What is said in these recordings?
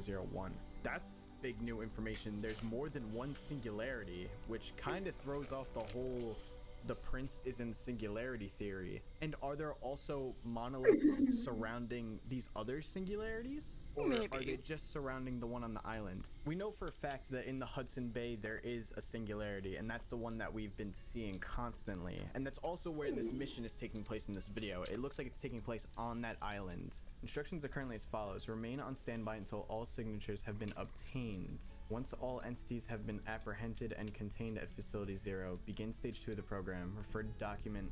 001. That's big new information. There's more than one singularity, which kind of throws off the whole the prince is in singularity theory. And are there also monoliths surrounding these other singularities? Or Maybe. are they just surrounding the one on the island? We know for a fact that in the Hudson Bay there is a singularity, and that's the one that we've been seeing constantly. And that's also where this mission is taking place in this video. It looks like it's taking place on that island. Instructions are currently as follows. Remain on standby until all signatures have been obtained. Once all entities have been apprehended and contained at Facility 0, begin Stage 2 of the program. Refer to document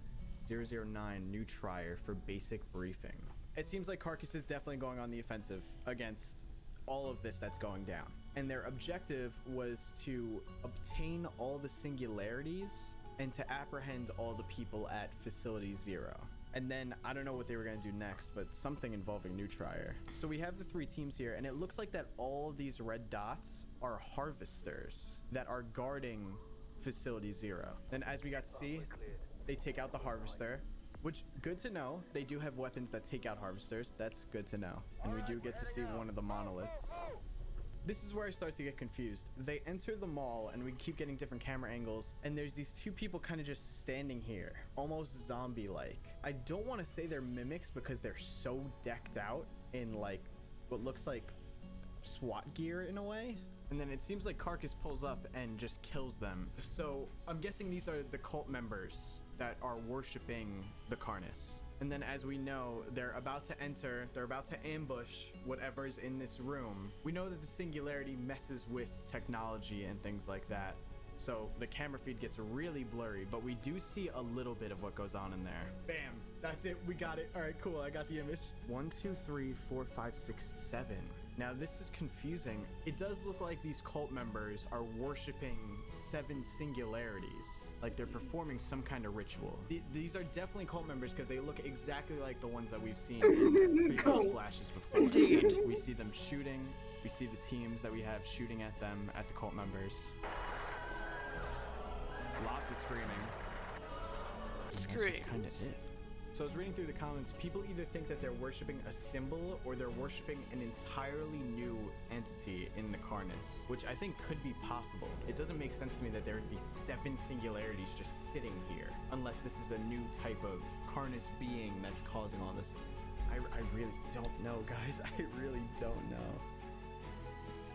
009 New Trier for basic briefing. It seems like Carcass is definitely going on the offensive against all of this that's going down. And their objective was to obtain all the singularities and to apprehend all the people at Facility 0. And then I don't know what they were going to do next, but something involving New Trier. So we have the 3 teams here, and it looks like that all of these red dots are harvesters that are guarding Facility 0. And as we got to see, they take out the harvester, which good to know. They do have weapons that take out harvesters. That's good to know. And we do get to see one of the monoliths. This is where I start to get confused. They enter the mall and we keep getting different camera angles, and there's these 2 people kind of just standing here, almost zombie-like. I don't want to say they're mimics because they're so decked out in like what looks like SWAT gear in a way. And then it seems like Carcass pulls up and just kills them. So I'm guessing these are the cult members that are worshiping the Carnus. And then as we know, they're about to enter, they're about to ambush whatever is in this room. We know that the singularity messes with technology and things like that. So the camera feed gets really blurry, but we do see a little bit of what goes on in there. Bam, that's it, we got it. All right, cool, I got the image. 1, 2, 3, 4, 5, 6, 7. Now this is confusing. It does look like these cult members are worshiping 7 singularities. Like they're performing some kind of ritual. These are definitely cult members because they look exactly like the ones that we've seen in previous flashes before. Indeed. We see them shooting. We see the teams that we have shooting at them, at the cult members. Lots of screaming. Screams. Kind of it. So I was reading through the comments, people either think that they're worshiping a symbol or they're worshiping an entirely new entity in the Carnus, which I think could be possible. It doesn't make sense to me that there would be 7 singularities just sitting here, unless this is a new type of Carnus being that's causing all this. I really don't know, guys. I really don't know.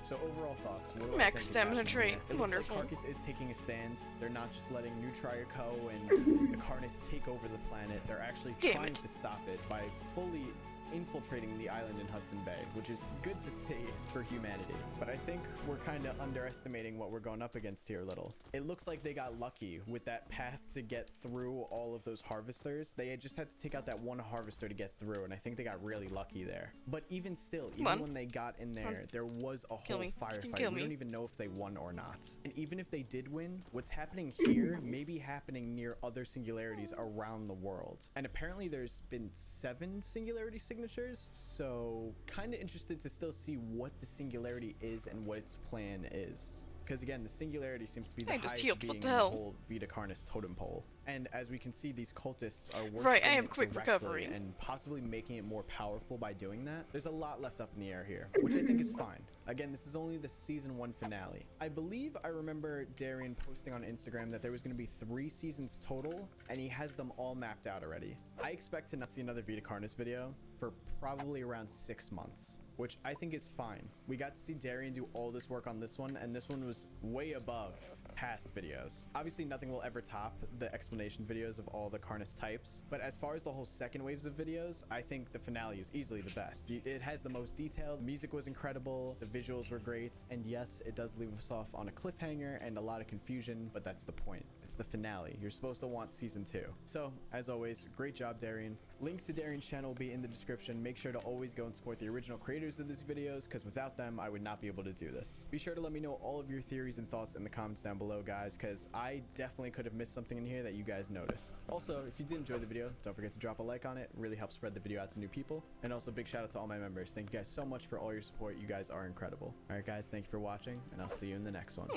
So overall thoughts. What do I Max think is happening stamina trait. here? It looks Wonderful. like Carcass is taking a stand. They're not just letting New Trier Co. and the Carnus take over the planet. They're actually trying to stop it by fully infiltrating the island in Hudson Bay, which is good to see for humanity. But I think we're kind of underestimating what we're going up against here a little. It looks like they got lucky with that path to get through all of those harvesters. They just had to take out that one harvester to get through, and I think they got really lucky there. But even still, even when they got in there, there was a whole firefight. We don't even know if they won or not. And even if they did win, what's happening here may be happening near other singularities around the world. And apparently there's been 7 singularity signatures, so kind of interested to still see what the singularity is and what its plan is. Because again, the singularity seems to be the highest being in the whole Vita Carnus totem pole. And as we can see, these cultists are working I have quick recovery and possibly making it more powerful by doing that. There's a lot left up in the air here, which I think is fine. Again, this is only the season 1 finale. I believe I remember Darian posting on Instagram that there was going to be 3 seasons total, and he has them all mapped out already. I expect to not see another Vita Carnus video for probably around 6 months, which I think is fine. We got to see Darian do all this work on this one, and this one was way above past videos. Obviously, nothing will ever top the explanation videos of all the Carnus types, but as far as the whole second waves of videos, I think the finale is easily the best. It has the most detail, the music was incredible, the visuals were great, and yes, it does leave us off on a cliffhanger and a lot of confusion, but that's the point. It's the finale. You're supposed to want season 2. So, as always, great job, Darian. Link to Darian's channel will be in the description. Make sure to always go and support the original creators of these videos, because without them, I would not be able to do this. Be sure to let me know all of your theories and thoughts in the comments down below, guys, because I definitely could have missed something in here that you guys noticed. Also, if you did enjoy the video, don't forget to drop a like on it. It really helps spread the video out to new people. And also, big shout out to all my members. Thank you guys so much for all your support. You guys are incredible. All right, guys, thank you for watching, and I'll see you in the next one.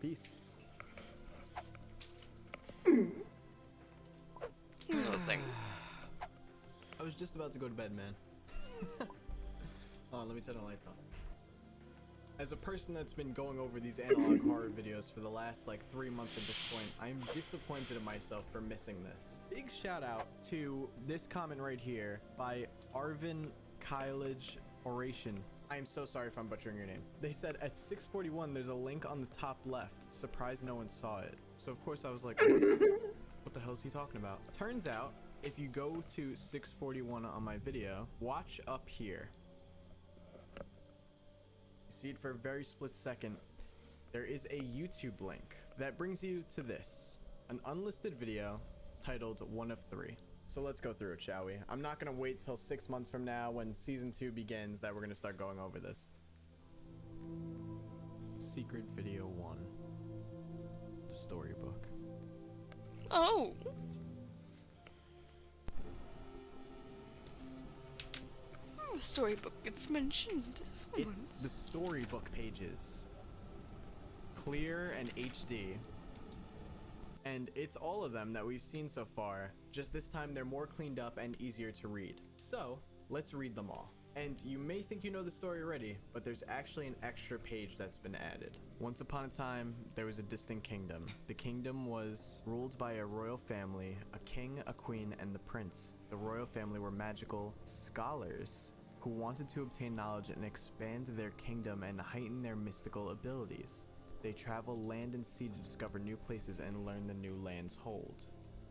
Peace. Nothing. I was just about to go to bed, man. Oh, let me turn the lights on. As a person that's been going over these analog horror videos for the last like 3 months at this point, I'm disappointed in myself for missing this. Big shout out to this comment right here by Arvin Kylage Oration. I am so sorry if I'm butchering your name. They said at 6:41 there's a link on the top left. Surprised no one saw it. So of course I was like, what the hell is he talking about? Turns out if you go to 6:41 on my video, watch up here. You see it for a very split second. There is a YouTube link that brings you to this, an unlisted video titled 1 of 3. So let's go through it, shall we? I'm not gonna wait till 6 months from now when season 2 begins that we're gonna start going over this. Secret video 1. The storybook. Oh. The storybook gets mentioned. It's the storybook pages. Clear and HD. And it's all of them that we've seen so far, just this time they're more cleaned up and easier to read. So, let's read them all. And you may think you know the story already, but there's actually an extra page that's been added. Once upon a time, there was a distant kingdom. The kingdom was ruled by a royal family, a king, a queen, and the prince. The royal family were magical scholars who wanted to obtain knowledge and expand their kingdom and heighten their mystical abilities. They travel land and sea to discover new places and learn the new lands hold.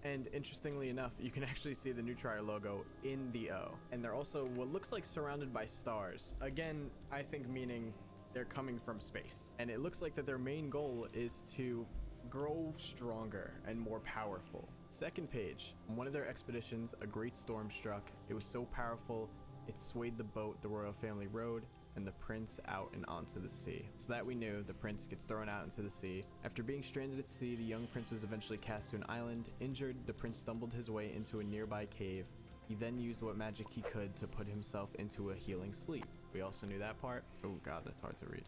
And interestingly enough, you can actually see the Neutrier logo in the O. And they're also what looks like surrounded by stars. Again, I think meaning they're coming from space. And it looks like that their main goal is to grow stronger and more powerful. Second page, on one of their expeditions, a great storm struck. It was so powerful, it swayed the boat the royal family rode, and the prince out and onto the sea. So that we knew, the prince gets thrown out into the sea. After being stranded at sea, the young prince was eventually cast to an island. Injured, the prince stumbled his way into a nearby cave. He then used what magic he could to put himself into a healing sleep. We also knew that part. Oh god, that's hard to read.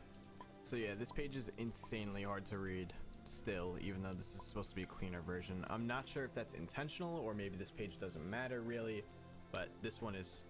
So yeah, this page is insanely hard to read still, even though this is supposed to be a cleaner version. I'm not sure if that's intentional or maybe this page doesn't matter really, but this one is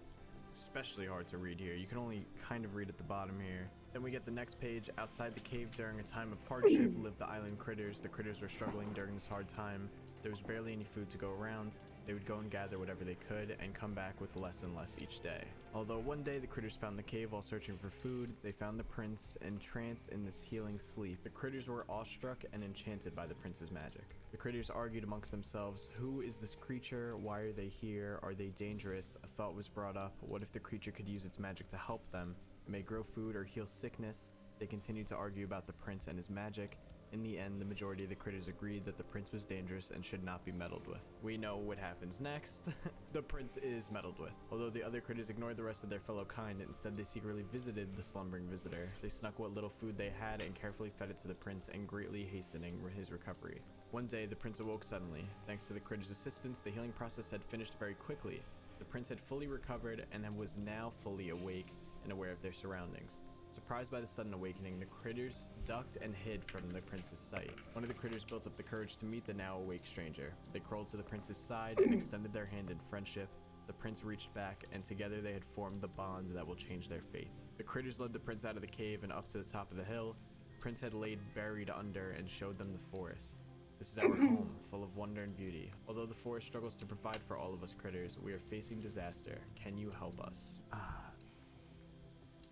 especially hard to read here. You can only kind of read at the bottom here. Then we get the next page. Outside the cave during a time of hardship lived the island critters. The critters were struggling during this hard time. There was barely any food to go around. They would go and gather whatever they could and come back with less and less each day. Although one day the critters found the cave while searching for food, they found the prince entranced in this healing sleep. The critters were awestruck and enchanted by the prince's magic. The critters argued amongst themselves, who is this creature? Why are they here? Are they dangerous? A thought was brought up. What if the creature could use its magic to help them? It may grow food or heal sickness. They continued to argue about the prince and his magic. In the end, the majority of the critters agreed that the prince was dangerous and should not be meddled with. We know what happens next. The prince is meddled with. Although the other critters ignored the rest of their fellow kind, instead they secretly visited the slumbering visitor. They snuck what little food they had and carefully fed it to the prince and greatly hastening his recovery. One day, the prince awoke suddenly. Thanks to the critters' assistance, the healing process had finished very quickly. The prince had fully recovered and was now fully awake and aware of their surroundings. Surprised by the sudden awakening, the critters ducked and hid from the prince's sight. One of the critters built up the courage to meet the now awake stranger. They crawled to the prince's side and extended their hand in friendship. The prince reached back, and together they had formed the bond that will change their fate. The critters led the prince out of the cave and up to the top of the hill. The prince had laid buried under and showed them the forest. This is our home, full of wonder and beauty. Although the forest struggles to provide for all of us critters, we are facing disaster. Can you help us?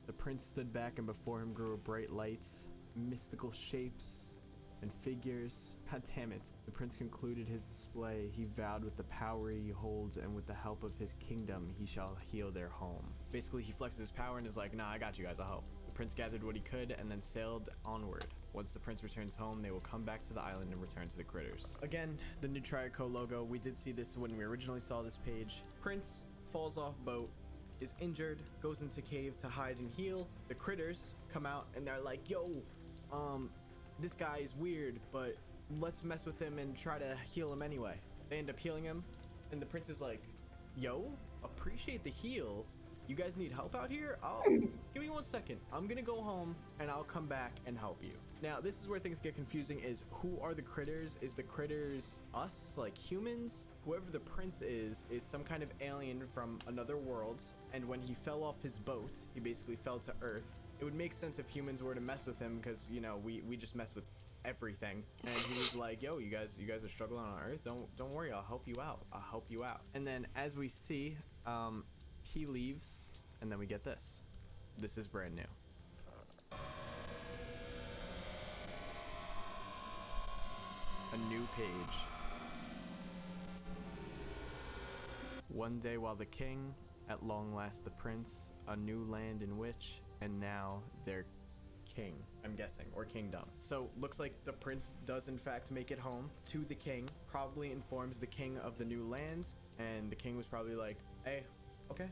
The prince stood back, and before him grew a bright light, mystical shapes and figures. God damn it. The prince concluded his display. He vowed with the power he holds and with the help of his kingdom, he shall heal their home. Basically, he flexes his power and is like, nah, I got you guys, I'll help. The prince gathered what he could and then sailed onward. Once the prince returns home, they will come back to the island and return to the critters. Again, the Neutrier Co logo. We did see this when we originally saw this page. Prince falls off boat, is injured, goes into cave to hide and heal. The critters come out and they're like, yo, this guy is weird, but let's mess with him and try to heal him anyway. They end up healing him, and the prince is like, yo, appreciate the heal. You guys need help out here? Oh, give me 1 second. I'm gonna go home and I'll come back and help you. Now, this is where things get confusing, is who are the critters? Is the critters us, like humans? Whoever the prince is some kind of alien from another world. And when he fell off his boat, he basically fell to Earth. it would make sense if humans were to mess with him, because, you know, we just mess with everything. And he was like, yo, you guys are struggling on Earth. Don't worry, I'll help you out. I'll help you out. And then as we see, he leaves, and then we get this. This is brand new. A new page. One day while the king, at long last the prince, a new land in which, and now their king, I'm guessing, or kingdom. So looks like the prince does in fact make it home to the king, probably informs the king of the new land, and the king was probably like, hey, okay,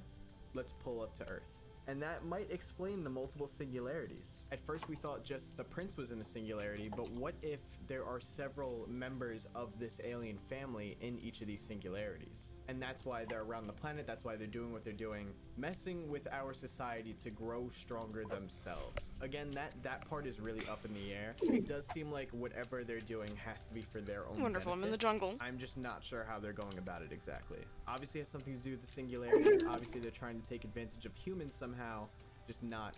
let's pull up to Earth. And that might explain the multiple singularities. At first we thought just the prince was in a singularity, but what if there are several members of this alien family in each of these singularities? And that's why they're around the planet, that's why they're doing what they're doing, messing with our society to grow stronger themselves. Again, that part is really up in the air. It does seem like whatever they're doing has to be for their own Wonderful, benefit. I'm in the jungle. I'm just not sure how they're going about it exactly. Obviously it has something to do with the singularities. Obviously they're trying to take advantage of humans somehow, just not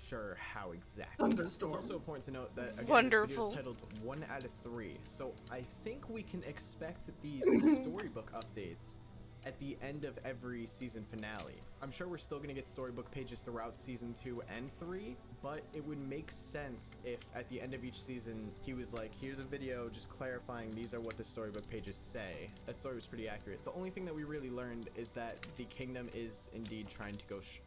sure how exactly. It's also important to note that, again, Wonderful. this video is titled 1 out of 3, so I think we can expect these storybook updates at the end of every season finale. I'm sure we're still gonna get storybook pages throughout season 2 and 3, but it would make sense if at the end of each season he was like, here's a video just clarifying these are what the storybook pages say. That story was pretty accurate. The only thing that we really learned is that the kingdom is indeed trying to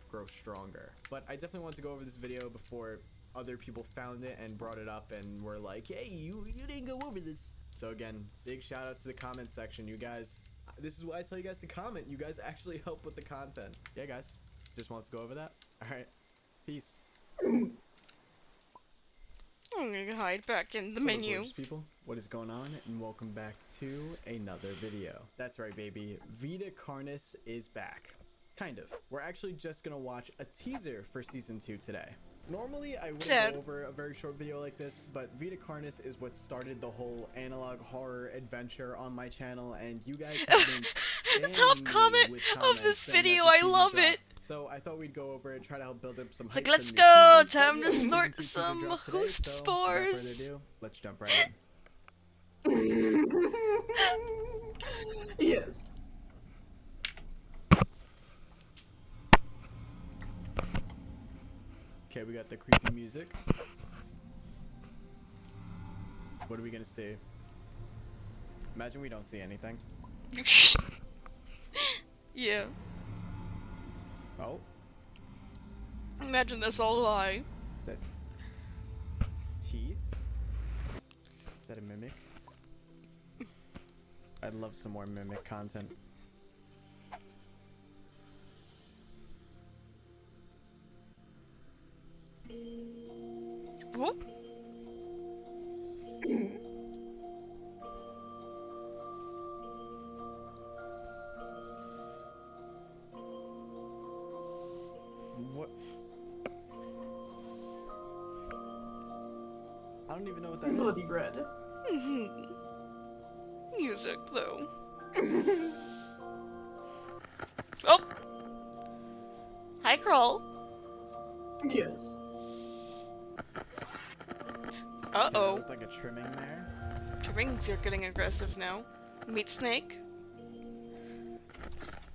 grow stronger. But I definitely want to go over this video before other people found it and brought it up and were like, hey, you didn't go over this. So again, big shout out to the comment section. You guys, this is why I tell you guys to comment. You guys actually help with the content. Yeah, guys. Just wanted to go over that. All right. Peace. I'm gonna hide back in the Hello, menu. gorgeous people. What is going on? And welcome back to another video. That's right, baby. Vita Carnis is back. Kind of. We're actually just gonna watch a teaser for season 2 today. Normally, I wouldn't go over a very short video like this, but Vita Carnis is what started the whole analog horror adventure on my channel, and you guys have been The top comment of this video, I love it. So I thought we'd go over it, try to help build up some. It's like, let's go, time to snort some host spores. Let's jump right in. Yes. Okay, we got the creepy music. What are we gonna see? Imagine we don't see anything. Yeah. Oh. Imagine this all lie. Is that teeth? Is that a mimic? I'd love some more mimic content. Whoop. What? I don't even know what that Bloody is. red. Music, though. Oh! Hi, Crawl. Yes. Uh-oh. Look like a trimming there. Trimmings are getting aggressive now. Meat snake.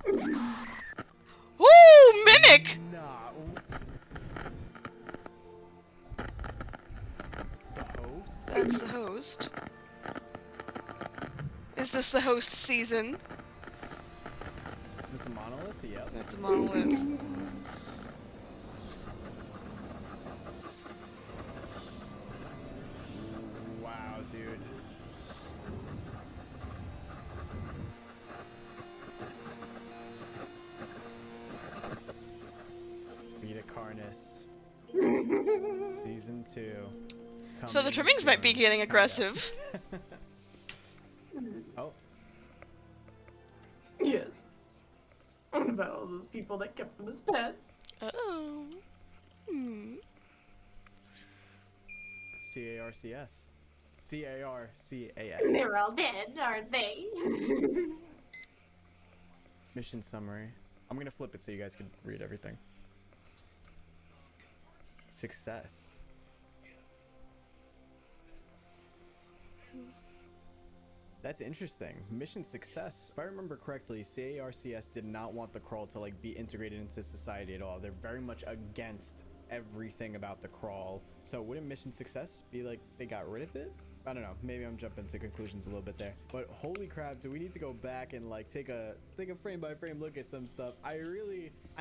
Ooh, mimic! Nah. The host? That's the host. Is this the host season? Is this a monolith? Yep. That's a monolith. Wow, dude. Vita Carnis. Season 2. So the Coming trimmings might be soon. getting aggressive. Oh. Yes. What about all those people that kept them as pets? Uh-oh. Hmm. C-A-R-C-S. C-A-R-C-A-S. They're all dead, aren't they? Mission summary. I'm gonna flip it so you guys can read everything. success. That's interesting. Mission success. If I remember correctly, CARCS did not want the crawl to like be integrated into society at all. They're very much against everything about the crawl. So wouldn't mission success be like they got rid of it? I don't know. Maybe I'm jumping to conclusions a little bit there. But holy crap, do we need to go back and like take a frame by frame look at some stuff? I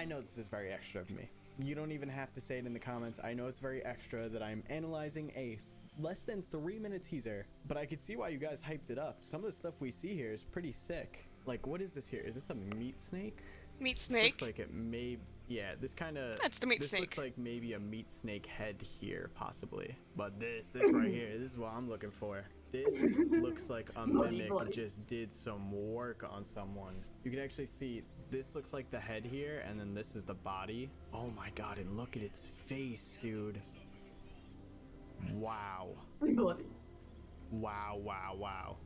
know this is very extra of me. You don't even have to say it in the comments. I know it's very extra that I'm analyzing a less than 3-minute teaser, but I could see why you guys hyped it up. Some of the stuff we see here is pretty sick. Like, what is this here? Is this a meat snake? Meat This snake. looks like it may, yeah, this kind of, That's the meat this snake. looks like maybe a meat snake head here, possibly. But this right here, this is what I'm looking for. This looks like a mimic bloody. just did some work on someone. You can actually see, this looks like the head here, and then this is the body. Oh my god, and look at its face, dude. Wow. Bloody. Wow, wow, wow.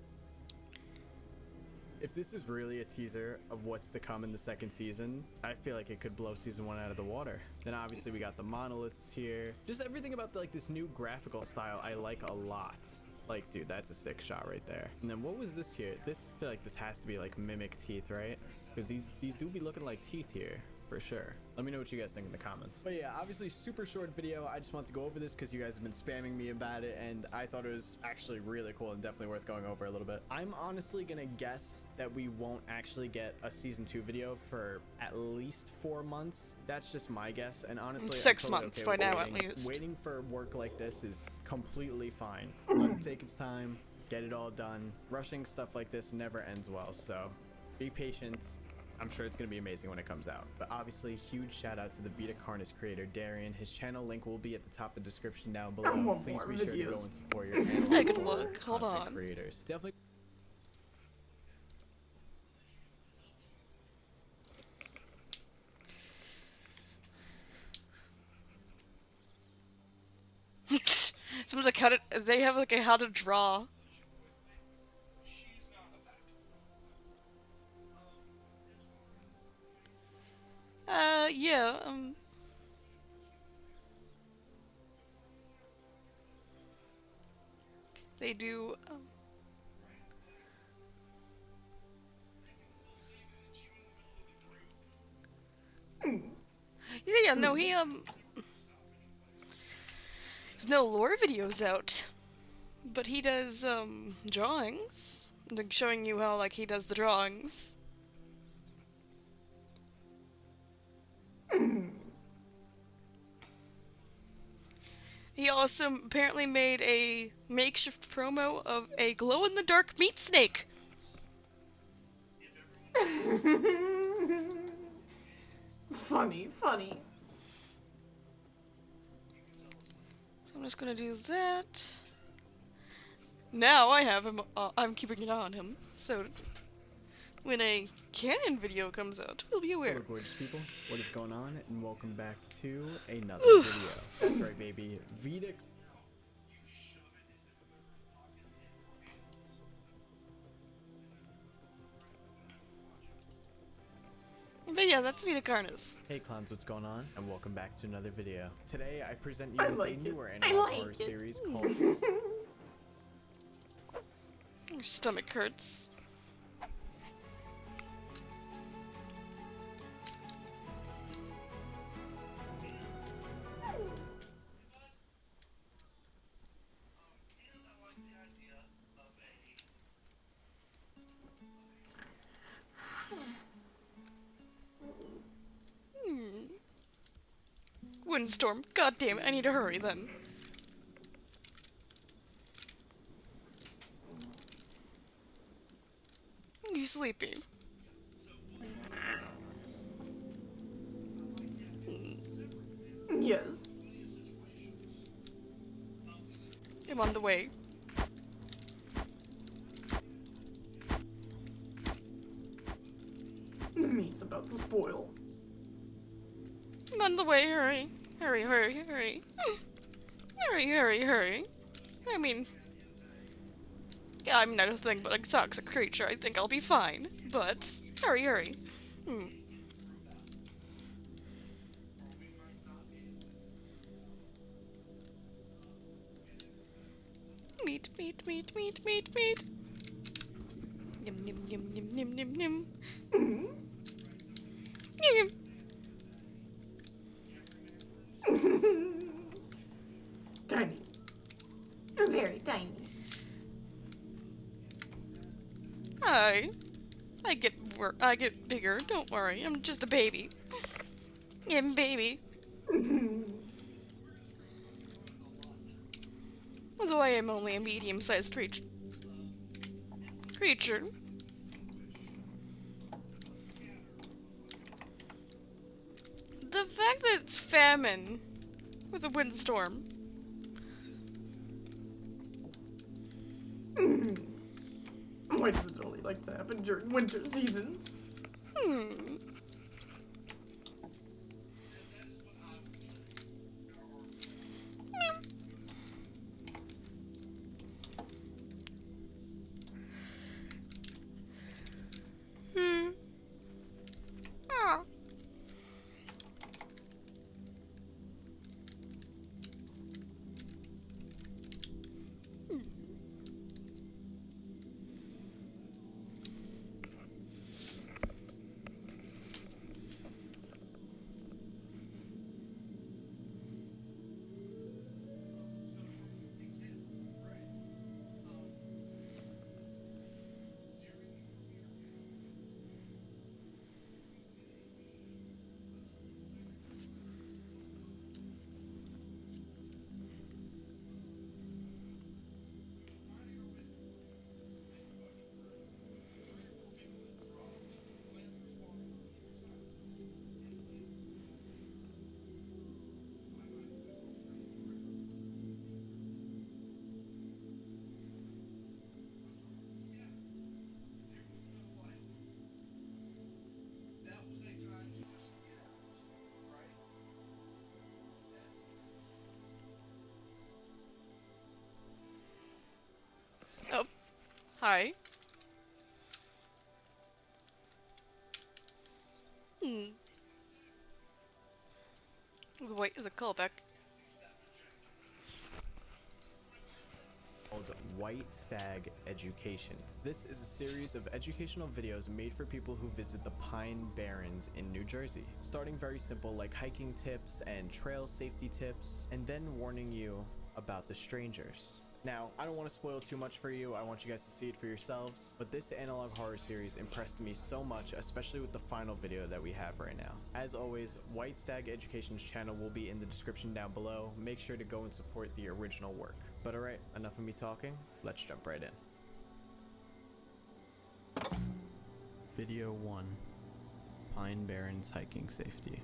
If this is really a teaser of what's to come in the second season, I feel like it could blow season 1 out of the water. Then obviously we got the monoliths here. Just everything about like this new graphical style I like a lot. Like, dude, that's a sick shot right there. And then what was this here? This, feel like this has to be like mimic teeth, right? Because these do be looking like teeth here. For sure. Let me know what you guys think in the comments. But yeah, obviously super short video. I just want to go over this because you guys have been spamming me about it, and I thought it was actually really cool and definitely worth going over a little bit. I'm honestly gonna guess that we won't actually get a season 2 video for at least 4 months. That's just my guess, and honestly, I'm 6 totally months okay by with now, at waiting. least. Waiting for work like this is completely fine. Let it take its time, get it all done. Rushing stuff like this never ends well, so be patient. I'm sure it's going to be amazing when it comes out. But obviously, huge shout out to the Vita Carnus creator, Darian. His channel link will be at the top of the description down below. want Please more be sure to go videos. and support your channel. Hey, good luck. Hold content on. Creators. Definitely. Someone's like, how to, they have like a how to draw. Yeah, they do, yeah, no, there's no lore videos out, but he does, drawings, like showing you how, like, he does the drawings. He also apparently made a makeshift promo of a glow-in-the-dark meat snake. Funny. So I'm just gonna do that. Now I have him, I'm keeping an eye on him, so when a canon video comes out, we'll be aware. Hello, gorgeous people. What is going on? And welcome back to another video. That's right, baby. Vita. But yeah, that's Vita Carnus. Hey clowns, what's going on? And welcome back to another video. Today I present you I with like a it. newer I animal like horror it. series called Your stomach hurts. Windstorm. God damn it, I need to hurry then. You sleepy? Yes. I'm on the way. The meat's about to spoil. I'm on the way, hurry. Hurry. Hurry. I mean, yeah, I'm not a thing but a toxic creature. I think I'll be fine. But, hurry. Hmm. Meat, meat, meat, meat, meat, meat. Yum, yum, yum, yum, yum, yum, yum. Mhm. Yum, yum. Tiny. You're very tiny. I get bigger. Don't worry. I'm just a baby. I'm a baby. Although I am only a medium-sized creature. The fact that it's famine with a windstorm. Why does it only like to happen during winter seasons? Hmm. Hmm. Ah. Oh. Hi. Hmm. The white is a callback. Called White Stag Education. This is a series of educational videos made for people who visit the Pine Barrens in New Jersey. Starting very simple like hiking tips and trail safety tips, and then warning you about the strangers. Now, I don't want to spoil too much for you, I want you guys to see it for yourselves, but this analog horror series impressed me so much, especially with the final video that we have right now. As always, White Stag Education's channel will be in the description down below. Make sure to go and support the original work. But alright, enough of me talking, let's jump right in. Video 1. Pine Barrens Hiking Safety.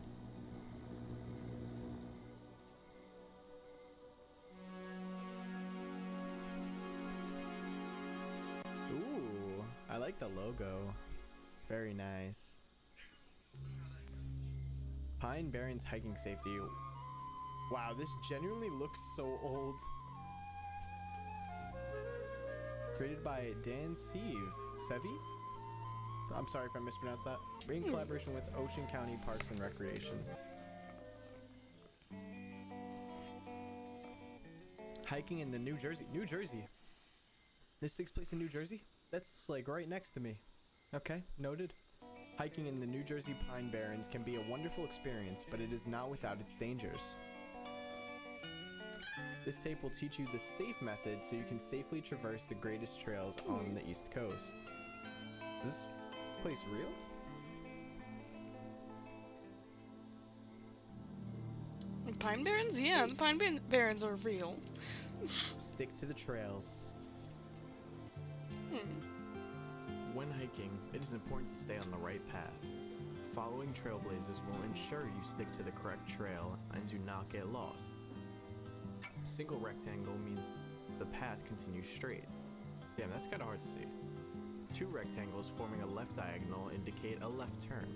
Ooh, I like the logo. Very nice. Pine Barrens Hiking Safety. Wow, this genuinely looks so old. Created by Dan Sevi? I'm sorry if I mispronounced that. In collaboration with Ocean County Parks and Recreation. Hiking in the New Jersey. This takes place in New Jersey? That's like right next to me. Okay, noted. Hiking in the New Jersey Pine Barrens can be a wonderful experience, but it is not without its dangers. This tape will teach you the safe method so you can safely traverse the greatest trails on the East Coast. Is this place real? Pine Barrens? Yeah, the Barrens are real. Stick to the trails. When hiking, it is important to stay on the right path. Following trailblazers will ensure you stick to the correct trail and do not get lost. A single rectangle means the path continues straight. Damn, that's kind of hard to see. Two rectangles forming a left diagonal indicate a left turn.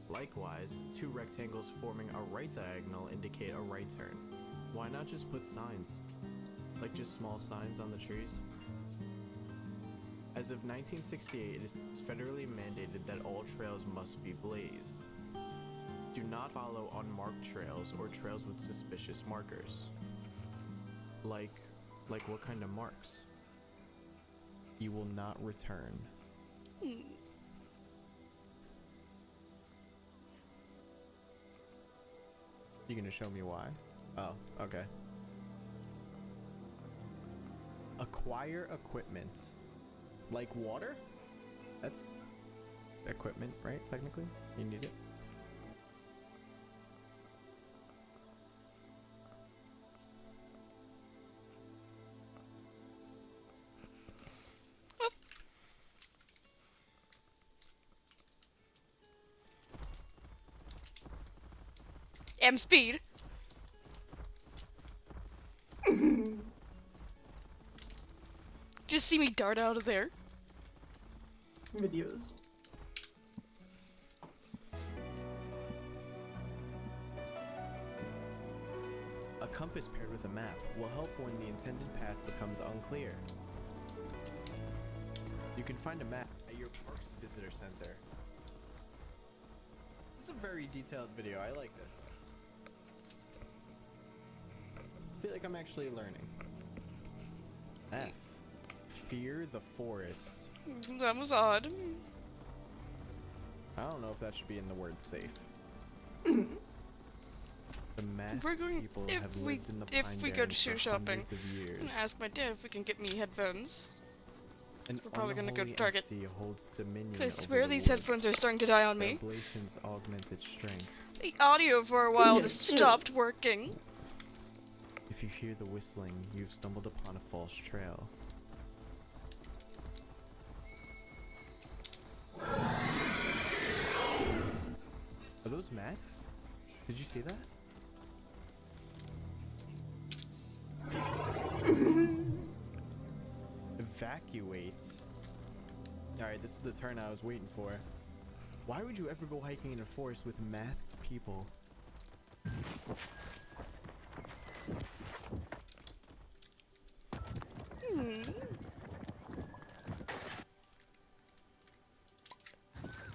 Likewise, two rectangles forming a right diagonal indicate a right turn. Why not just put signs? Like just small signs on the trees? As of 1968, it is federally mandated that all trails must be blazed. Do not follow unmarked trails or trails with suspicious markers. Like Like what kind of marks? You will not return. You gonna show me why? Oh, okay. Acquire equipment. Like water? That's equipment, right? Technically? You need it. M speed. Just see me dart out of there. Videos. A compass paired with a map will help when the intended path becomes unclear. You can find a map at your park's visitor center. This is a very detailed video. I like this. I feel like I'm actually learning. F. Fear the forest. That was odd. I don't know if that should be in the word safe. The masked We're going people if have we lived in the if Pine we go to Barrens shoe for shopping. hundreds of years. I'm gonna ask my dad if we can get me headphones. An We're probably gonna go to unholy Target. entity holds dominion I over swear the these woods. headphones are starting to die on Their me. ablations augment its strength. The audio for a while Yeah, just yeah. stopped working. If you hear the whistling, you've stumbled upon a false trail. Are those masks? Did you see that? Evacuate. Alright, this is the turn I was waiting for. Why would you ever go hiking in a forest with masked people?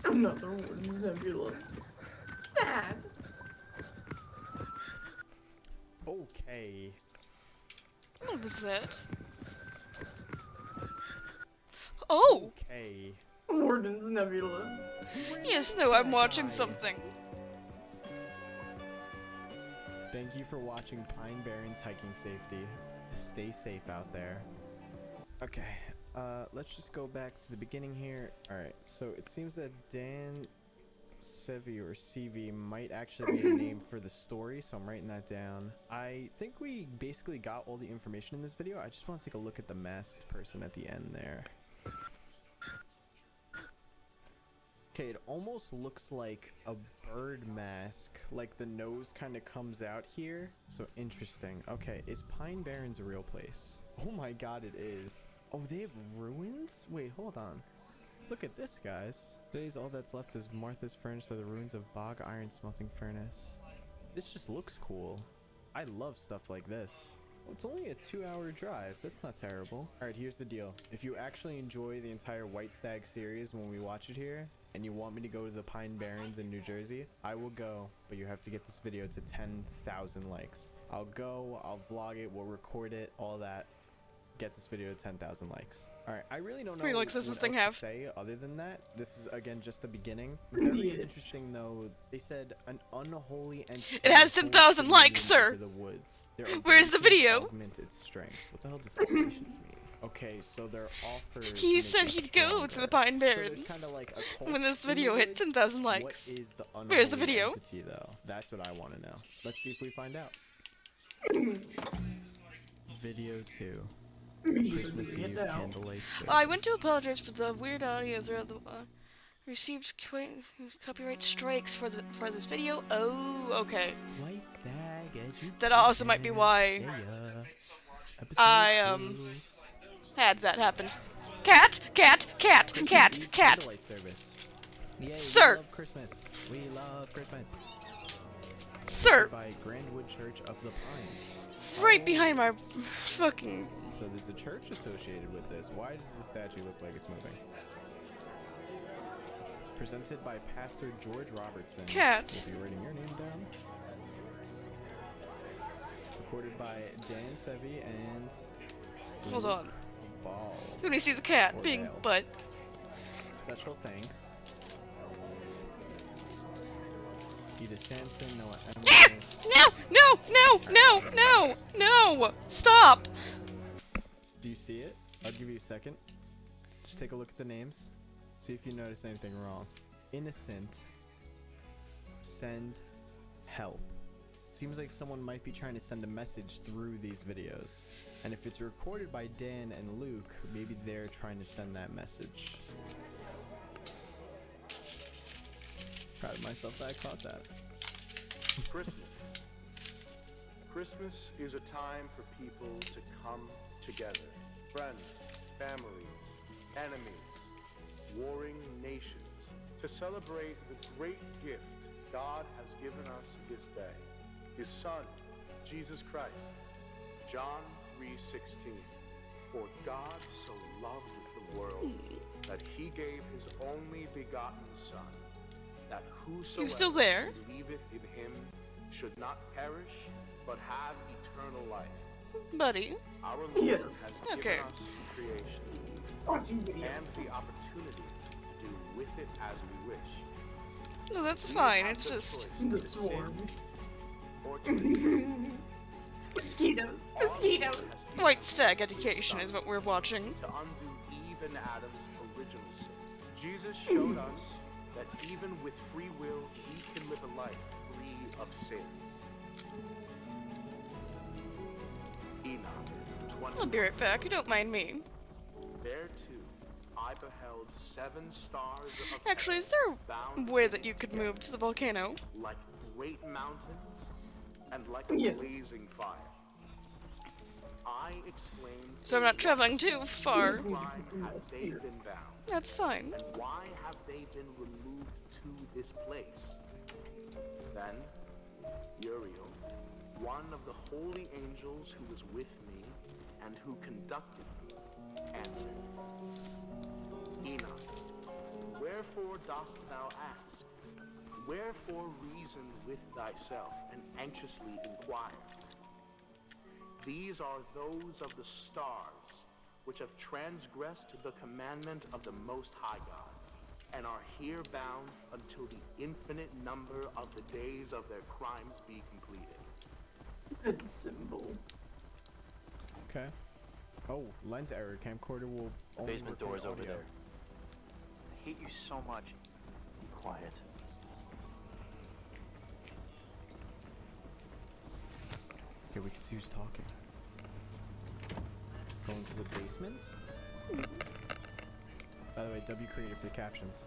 Another Warden's Nebula. Dad! Okay. What was that? Oh! Okay. Warden's Nebula. Yes, no, I'm watching something. Thank you for watching Pine Barrens Hiking Safety. Stay safe out there. Okay, let's just go back to the beginning here. Alright, so it seems that Dan Sevi or CV might actually be a name for the story, so I'm writing that down. I think we basically got all the information in this video. I just want to take a look at the masked person at the end there. Okay, it almost looks like a bird mask, like the nose kind of comes out here. So interesting. Okay, is Pine Barrens a real place? Oh my god, it is. Oh, they have ruins? Wait, hold on. Look at this, guys. Today's all that's left is Martha's Furnace are the ruins of Bog Iron Smelting Furnace. This just looks cool. I love stuff like this. Well, it's only a 2-hour drive. That's not terrible. Alright, here's the deal. If you actually enjoy the entire White Stag series when we watch it here, and you want me to go to the Pine Barrens in New Jersey, I will go, but you have to get this video to 10,000 likes. I'll go, I'll vlog it, we'll record it, all that. Get this video to 10,000 likes. Alright, I really don't know How many likes does what this thing else have? to say other than that. This is, again, just the beginning. Yeah. Very interesting, though. They said an unholy entity. It has holds 10,000 likes, dominion sir. over the woods. Their Where's the ablations video? augment its strength. What the hell does ablations mean? Okay, so they're offered. He said he'd go to the Pine Barrens So there's kinda like a cult when this in the video hit woods. 10,000 likes. What is the Where's the unholy video? entity, though? That's what I want to know. Let's see if we find out. Video 2. Christmas Eve candlelight. I went to apologize for the weird audio throughout the received copyright strikes for this video. Oh, okay. White Stag, That also might be why I had that happen. Cat, cat, cat, cat, cat. Candlelight service. Yay, Sir. We love Christmas. We love Christmas. Sir, By Grandwood Church of the Pines. right behind my fucking. So there's a church associated with this. Why does the statue look like it's moving? Presented by Pastor George Robertson. Cat. We'll be writing your name down. Recorded by Dan Sevi and Hold on. Ball. Let me see the cat Or being ale. butt. Special thanks. Edith Sampson, Noah Ah! Emily. No! Stop! Do you see it? I'll give you a second. Just take a look at the names. See if you notice anything wrong. Innocent. Send help. Seems like someone might be trying to send a message through these videos. And if it's recorded by Dan and Luke, maybe they're trying to send that message. Proud of myself that I caught that. Christmas. Christmas is a time for people to come together. Friends, families, enemies, warring nations, to celebrate the great gift God has given us this day. His Son, Jesus Christ. John 3:16. For God so loved the world that he gave his only begotten Son, that You still there? whosoever believeth in him should not perish, but have eternal life. Buddy. Our Lord Yes. has Okay. given us creation Watching video. and the opportunity to do with it as we wish. No, that's We fine. have It's the just... choice The to swarm. sin or to be Mosquitoes. Our Lord Mosquitoes. has given White us Stag his Education Son is what we're watching. to undo Eve and Adam's original sin. Jesus showed us that even with free will, we can live a life free of sin. Enoch, I'll be right back. You don't mind me. There too, I beheld 7 stars of Actually, is heaven there a bound way that you could move to the volcano? like great mountains and like Yes. a blazing fire. I exclaimed, So I'm not traveling too You far. just need to why get from have this they here. been bound? That's fine. And why have they been removed to this place? Then Uriel, one of the holy angels who was with me and who conducted me, answered, Enoch, wherefore dost thou ask? Wherefore reason with thyself and anxiously inquire? These are those of the stars which have transgressed the commandment of the Most High God, and are here bound until the infinite number of the days of their crimes be completed. Good symbol. Okay. Oh, lens error. Camcorder will only Basement record door's over audio. there. I hate you so much. Be quiet. Okay, we can see who's talking. Going to the basement? By the way, W created for the captions.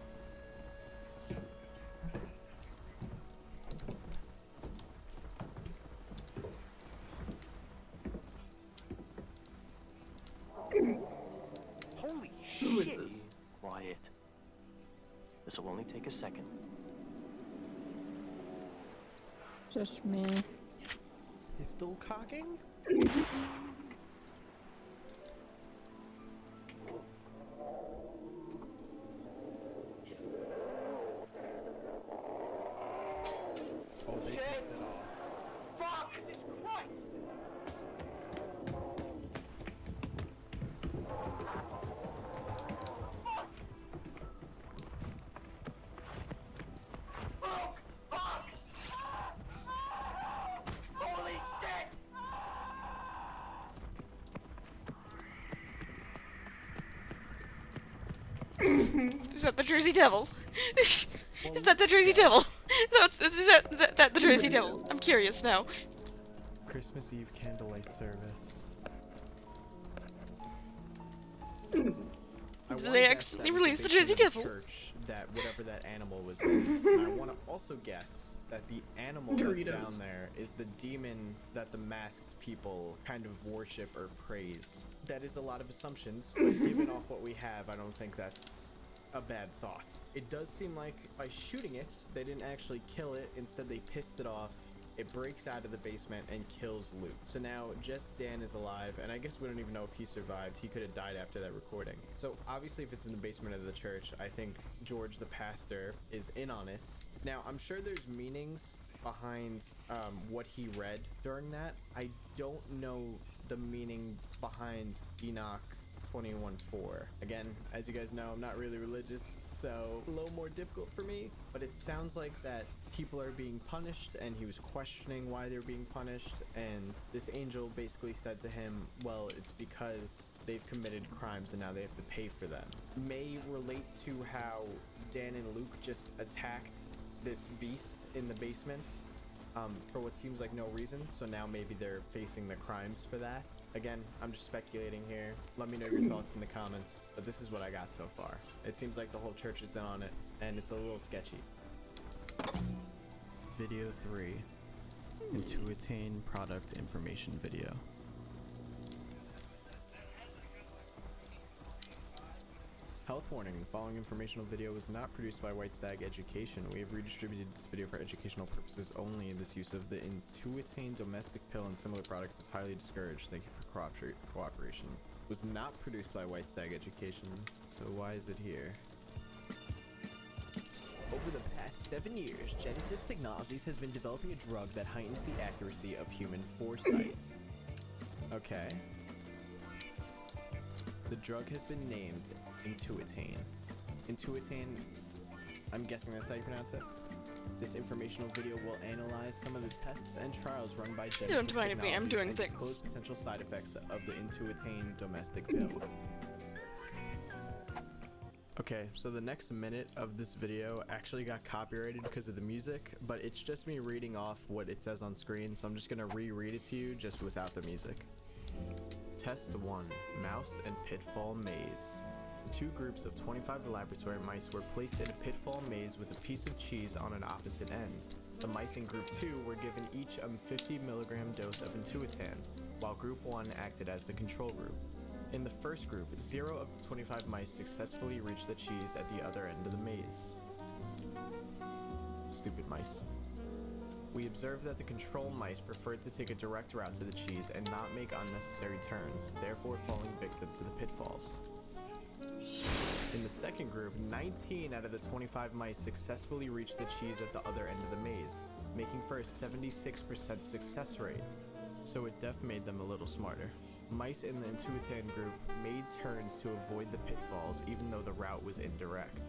Holy Who is shit! it? Quiet. This will only take a second. Just me. He's still cocking? Oh, they pissed it off. Fuck! Christ! Fuck! Fuck! Holy shit! Is that the Jersey Devil? Is that the Jersey Devil? Is that the Jersey Devil? I'm curious now. Christmas Eve candlelight service. I Did wanna they guess actually that was release the basement Jersey of Devil? Church, that whatever that animal was in. And I want to also guess that the animal that's Doritos. down there is the demon that the masked people kind of worship or praise. That is a lot of assumptions, but given off what we have, I don't think that's a bad thought. It does seem like by shooting it, they didn't actually kill it. Instead, they pissed it off. It breaks out of the basement and kills Luke. So now just Dan is alive, and I guess we don't even know if he survived. He could have died after that recording. So obviously if it's in the basement of the church, I think George the pastor is in on it. Now I'm sure there's meanings behind what he read during that. I don't know the meaning behind Enoch 21:4. Again, as you guys know, I'm not really religious, so a little more difficult for me, but it sounds like that people are being punished, and he was questioning why they're being punished, and this angel basically said to him, well, it's because they've committed crimes and now they have to pay for them. May relate to how Dan and Luke just attacked this beast in the basement for what seems like no reason, so now maybe they're facing the crimes for that. Again, I'm just speculating here. Let me know your thoughts in the comments, but this is what I got so far. It seems like the whole church is in on it, and it's a little sketchy. Video 3. Intuitain product information video. Health warning, the following informational video was not produced by White Stag Education. We have redistributed this video for educational purposes only. This use of the Intuitain domestic pill and similar products is highly discouraged. Thank you for cooperation. Was not produced by White Stag Education, so why is it here? Over the past 7 years, Genesis Technologies has been developing a drug that heightens the accuracy of human foresight. Okay. The drug has been named Intuitain. Intuitain, I'm guessing that's how you pronounce it. This informational video will analyze some of the tests and trials run by Genesis Don't mind me, I'm doing and things. disclose potential side effects of the Intuitain domestic pill. Okay, so the next minute of this video actually got copyrighted because of the music, but it's just me reading off what it says on screen, so I'm just gonna reread it to you just without the music. Test 1, Mouse and Pitfall Maze. 2 groups of 25 laboratory mice were placed in a pitfall maze with a piece of cheese on an opposite end. The mice in Group 2 were given each a 50 milligram dose of Intuitain, while Group 1 acted as the control group. In the first group, 0 of the 25 mice successfully reached the cheese at the other end of the maze. Stupid mice. We observed that the control mice preferred to take a direct route to the cheese and not make unnecessary turns, therefore falling victim to the pitfalls. In the second group, 19 out of the 25 mice successfully reached the cheese at the other end of the maze, making for a 76% success rate, so it def made them a little smarter. Mice in the Intuitain group made turns to avoid the pitfalls even though the route was indirect.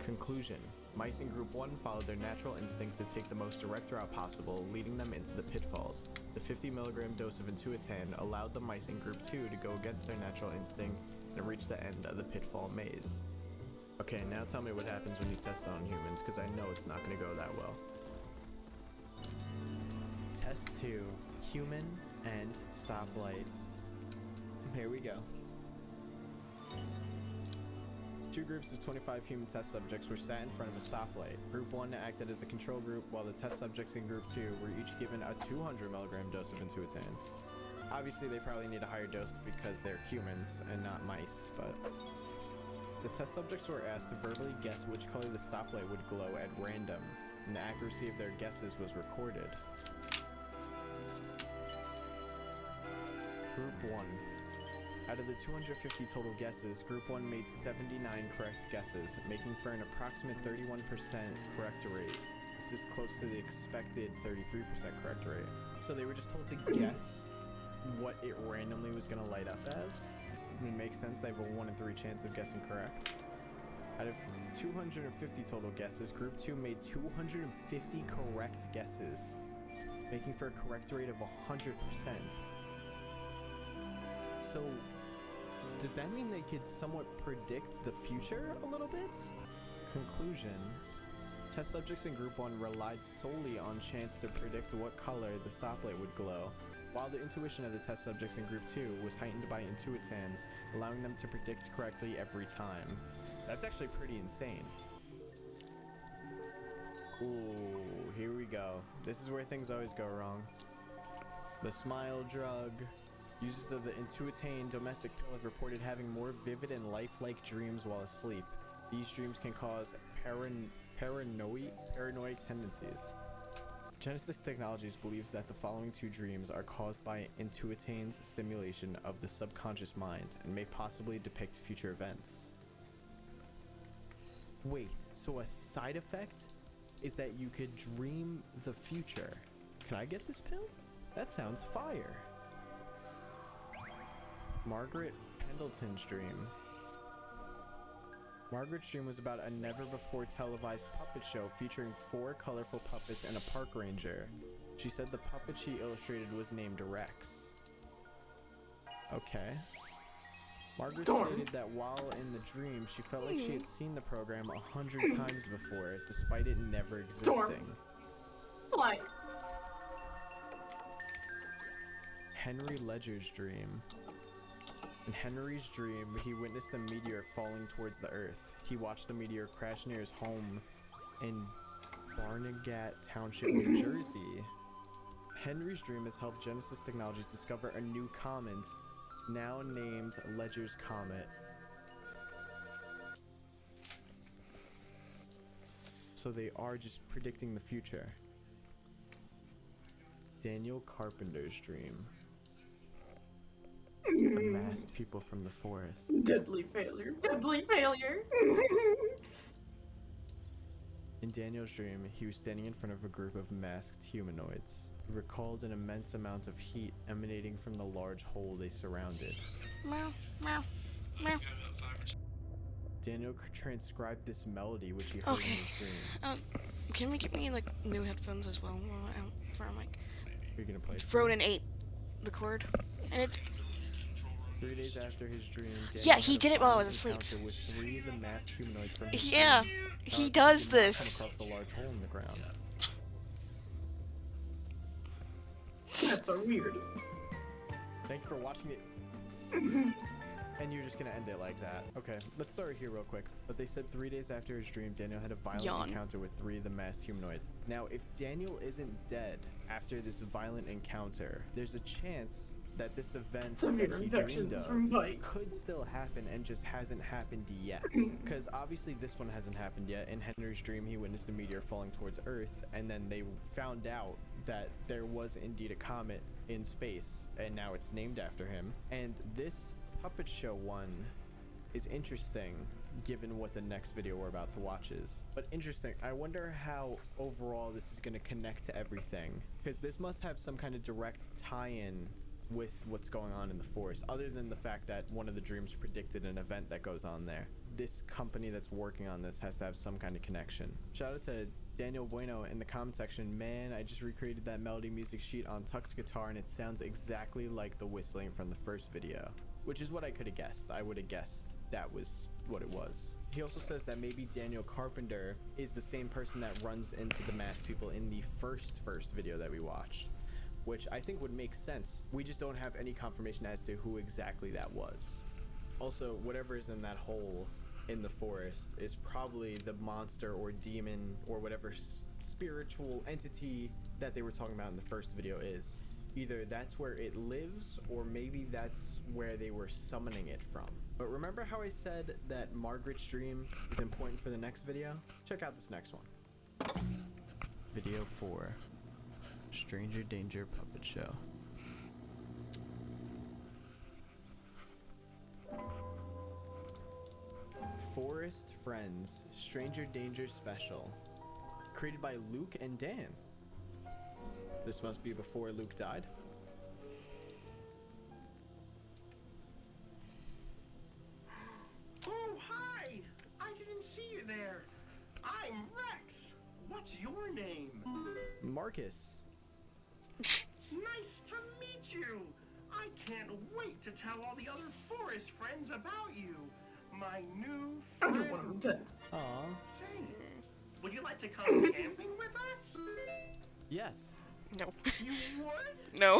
Conclusion. Mice in Group 1 followed their natural instinct to take the most direct route possible, leading them into the pitfalls. The 50 milligram dose of Intuitain allowed the mice in Group 2 to go against their natural instinct and reach the end of the pitfall maze. Okay, now tell me what happens when you test it on humans, because I know it's not going to go that well. Test 2, human and stoplight. Here we go. 2 groups of 25 human test subjects were sat in front of a stoplight. Group 1 acted as the control group, while the test subjects in Group 2 were each given a 200 milligram dose of Intuitain. Obviously, they probably need a higher dose because they're humans and not mice, but... The test subjects were asked to verbally guess which color the stoplight would glow at random, and the accuracy of their guesses was recorded. Group 1. Out of the 250 total guesses, Group 1 made 79 correct guesses, making for an approximate 31% correct rate. This is close to the expected 33% correct rate. So they were just told to guess what it randomly was going to light up as. It makes sense, they have a 1 in 3 chance of guessing correct. Out of 250 total guesses, Group 2 made 250 correct guesses, making for a correct rate of 100%. So, does that mean they could somewhat predict the future a little bit? Conclusion. Test subjects in Group 1 relied solely on chance to predict what color the stoplight would glow, while the intuition of the test subjects in Group 2 was heightened by Intuitain, allowing them to predict correctly every time. That's actually pretty insane. Ooh, here we go. This is where things always go wrong. The smile drug. Users of the Intuitain domestic pill have reported having more vivid and lifelike dreams while asleep. These dreams can cause paranoid tendencies. Genesis Technologies believes that the following 2 dreams are caused by Intuitain's stimulation of the subconscious mind and may possibly depict future events. Wait, so a side effect is that you could dream the future. Can I get this pill? That sounds fire. Margaret Pendleton's dream. Margaret's dream was about a never-before-televised puppet show featuring 4 colorful puppets and a park ranger. She said the puppet she illustrated was named Rex. Okay. Margaret stated that while in the dream, she felt like she had seen the program 100 times before, despite it never existing. Like. Henry Ledger's dream. In Henry's dream, he witnessed a meteor falling towards the Earth. He watched the meteor crash near his home in Barnegat Township, New Jersey. Henry's dream has helped Genesis Technologies discover a new comet, now named Ledger's Comet. So they are just predicting the future. Daniel Carpenter's dream. Amassed people from the forest. Deadly failure. Deadly failure. In Daniel's dream, he was standing in front of a group of masked humanoids. He recalled an immense amount of heat emanating from the large hole they surrounded. Meow, meow, meow. Daniel transcribed this melody which he heard in his dream. Can we get me like new headphones as well for like You're gonna play it? Froden 8, the chord, and it's 3 days after his dream, yeah, he did it while I was asleep. With 3 of the masked humanoids from his Yeah, dream. he does Did not come this. across the large hole in the ground. That's so weird. Thank you for watching it. And you're just gonna end it like that. Okay, let's start here real quick. But they said 3 days after his dream, Daniel had a violent Yawn. encounter with 3 of the masked humanoids. Now, if Daniel isn't dead after this violent encounter, there's a chance that this event Severe that he dreamed infections from of bite. could still happen and just hasn't happened yet. Because obviously this one hasn't happened yet. In Henry's dream, he witnessed a meteor falling towards Earth, and then they found out that there was indeed a comet in space, and now it's named after him. And this puppet show one is interesting given what the next video we're about to watch is. But interesting, I wonder how overall this is going to connect to everything, because this must have some kind of direct tie-in with what's going on in the forest, other than the fact that one of the dreams predicted an event that goes on there. This company that's working on this has to have some kind of connection. Shout out to Daniel Bueno in the comment section. Man, I just recreated that melody music sheet on Tuck's guitar and it sounds exactly like the whistling from the first video, which is what I could have guessed. I would have guessed that was what it was. He also says that maybe Daniel Carpenter is the same person that runs into the masked people in the first video that we watched, which I think would make sense. We just don't have any confirmation as to who exactly that was. Also, whatever is in that hole in the forest is probably the monster or demon or whatever spiritual entity that they were talking about in the first video is. Either that's where it lives, or maybe that's where they were summoning it from. But remember how I said that Margaret's dream is important for the next video? Check out this next one. Video 4. Stranger Danger Puppet Show. Forest Friends Stranger Danger Special. Created by Luke and Dan. This must be before Luke died. Oh, hi! I didn't see you there. I'm Rex. What's your name? Marcus. Nice to meet you. I can't wait to tell all the other forest friends about you. My new I friend. don't want him dead. Aw. Say, would you like to come camping with us? Yes. No. You would? No.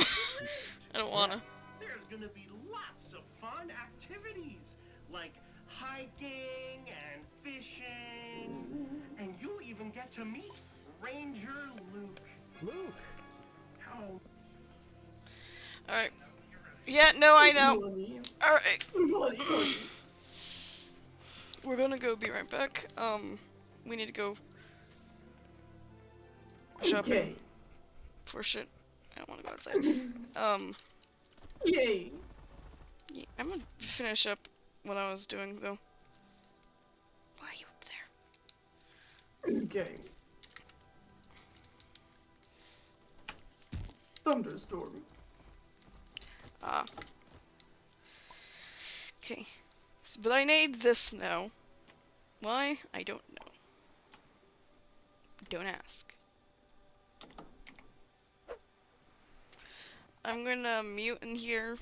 I don't wanna. Yes. There's gonna be lots of fun activities, like hiking and fishing, and you'll even get to meet Ranger Luke. Luke. How Alright. Yeah, no, I know. Bloody, Alright. bloody. We're gonna go be right back. We need to go shopping Okay. for shit. I don't wanna go outside. Yay. Yeah, I'm gonna finish up what I was doing though. Why are you up there? Okay. Thunderstorm. Ah. Okay. But I need this now. Why? I don't know. Don't ask. I'm gonna mute in here